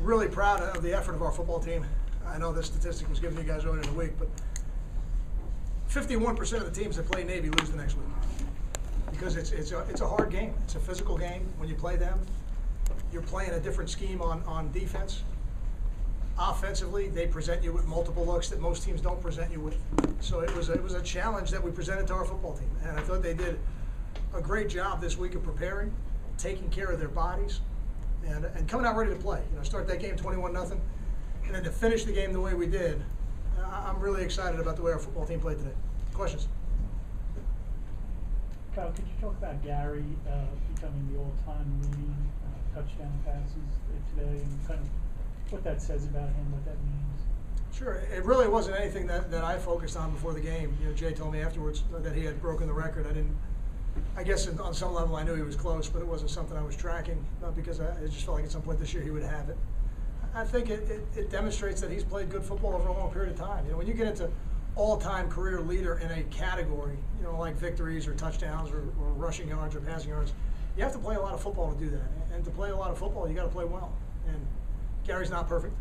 really proud of the effort of our football team. I know this statistic was given to you guys earlier in the week, but 51% of the teams that play Navy lose the next week because it's a hard game. It's a physical game. When you play them, you're playing a different scheme on defense. Offensively, they present you with multiple looks that most teams don't present you with. So it was a challenge that we presented to our football team, and I thought they did a great job this week of preparing, taking care of their bodies, and coming out ready to play. Start that game 21-0, and then to finish the game the way we did. I'm really excited about the way our football team played today. Questions? Kyle, could you talk about Gary becoming the all-time leading touchdown passes today, and kind of what that says about him, what that means? Sure. It really wasn't anything that I focused on before the game. Jay told me afterwards that he had broken the record. I guess on some level I knew he was close, but it wasn't something I was tracking because I just felt like at some point this year he would have it. I think it demonstrates that he's played good football over a long period of time. When you get into all-time career leader in a category, like victories or touchdowns or rushing yards or passing yards, you have to play a lot of football to do that. And to play a lot of football, you got to play well. And Gary's not perfect,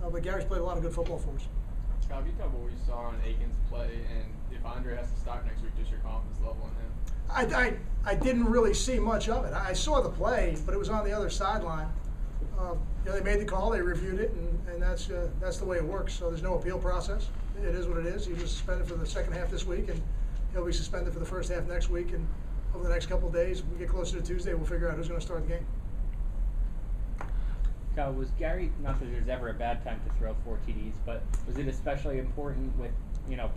but Gary's played a lot of good football for us. Scott, you talk about what you saw on Aikens play, and if Andre has to start next week, just your confidence level in him? I didn't really see much of it. I saw the play, but it was on the other sideline. They made the call, they reviewed it, and that's the way it works. So there's no appeal process. It is what it is. He was suspended for the second half this week, and he'll be suspended for the first half next week. And over the next couple of days, when we get closer to Tuesday, we'll figure out who's going to start the game. Kyle, was Gary, not that there's ever a bad time to throw 4 TDs, but was it especially important with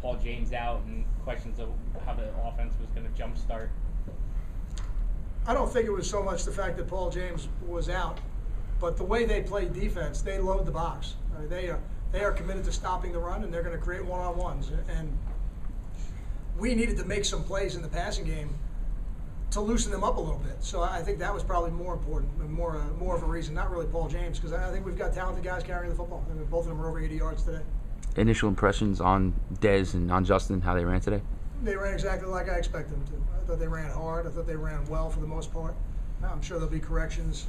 Paul James out and questions of how the offense was going to jumpstart? I don't think it was so much the fact that Paul James was out, but the way they play defense, they load the box. They are committed to stopping the run, and they're going to create one-on-ones. And we needed to make some plays in the passing game to loosen them up a little bit. So I think that was probably more important, and more of a reason, not really Paul James, because I think we've got talented guys carrying the football. Both of them are over 80 yards today. Initial impressions on Dez and on Justin, how they ran today? They ran exactly like I expected them to. I thought they ran hard. I thought they ran well for the most part. I'm sure there'll be corrections.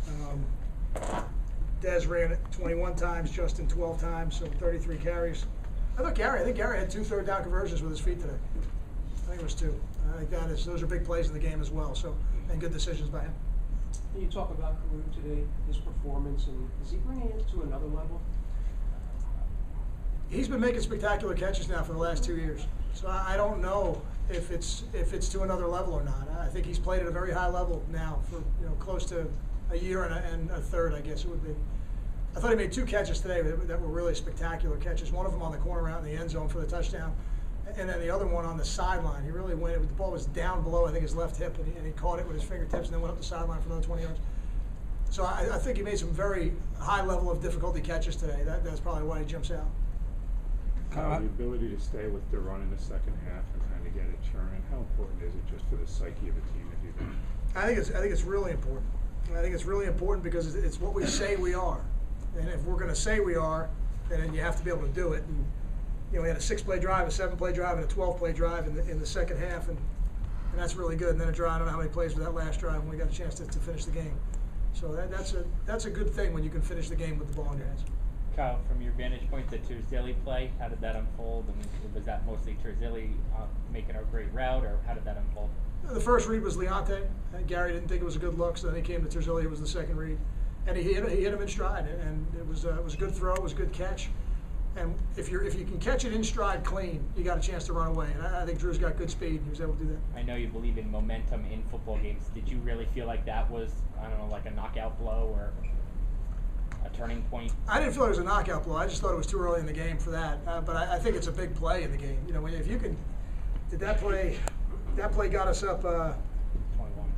Dez ran it 21 times, Justin 12 times, so 33 carries. I think Gary had 2 third-down conversions with his feet today. I think it was 2. I think those are big plays in the game as well. So, and good decisions by him. You talk about Kareem today, his performance, and is he bringing it to another level? He's been making spectacular catches now for the last 2 years. So I don't know if it's to another level or not. I think he's played at a very high level now for close to a year and a third, I guess it would be. I thought he made 2 catches today that were really spectacular catches. One of them on the corner out in the end zone for the touchdown, and then the other one on the sideline. He really went. The ball was down below, I think, his left hip, and he caught it with his fingertips and then went up the sideline for another 20 yards. So I think he made some very high level of difficulty catches today. That's probably why he jumps out. The ability to stay with the run in the second half and kind of get it churning, how important is it just for the psyche of a team if you can? I think it's really important. I think it's really important because it's what we say we are. And if we're going to say we are, then you have to be able to do it. And, we had a 6-play drive, a 7-play drive, and a 12-play drive in the second half, and that's really good. And then a drive, I don't know how many plays for that last drive when we got a chance to finish the game. So that's a good thing when you can finish the game with the ball in your hands. Kyle, from your vantage point, the Terzilli play, how did that unfold? I mean, was that mostly Terzilli making a great route, or how did that unfold? The first read was Leonte. Gary didn't think it was a good look, so then he came to Terzilli. It was the second read, and he hit him in stride, and it was a good throw. It was a good catch. And if you can catch it in stride clean, you got a chance to run away. And I think Drew's got good speed. He was able to do that. I know you believe in momentum in football games. Did you really feel like that was, I don't know, like a knockout blow or a turning point? I didn't feel it was a knockout blow. I just thought it was too early in the game for that. But I think it's a big play in the game. If you can, that play got us up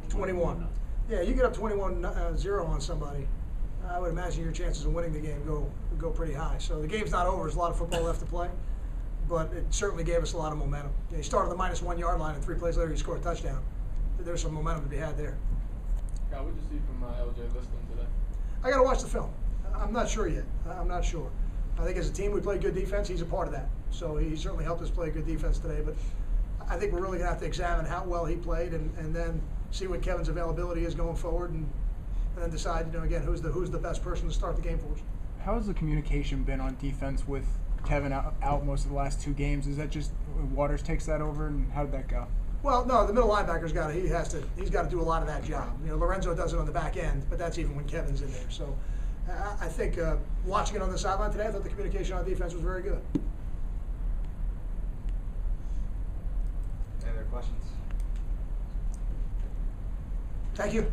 21. Yeah, you get up 21-0 on somebody. I would imagine your chances of winning the game go pretty high. So the game's not over. There's a lot of football left to play, but it certainly gave us a lot of momentum. He started on the -1 yard line, and 3 plays later he scored a touchdown. There's some momentum to be had there. Kyle, what did you see from LJ Liston today? I got to watch the film. I'm not sure yet. I'm not sure. I think as a team we played good defense. He's a part of that. So he certainly helped us play good defense today. But I think we're really going to have to examine how well he played and then see what Kevin's availability is going forward and and then decide, again, who's the best person to start the game for us. How has the communication been on defense with Kevin out most of the last 2 games? Is that just Waters takes that over, and how did that go? Well, no, the middle linebacker's he's got to do a lot of that job. Lorenzo does it on the back end, but that's even when Kevin's in there. So I think watching it on the sideline today, I thought the communication on defense was very good. Any other questions? Thank you.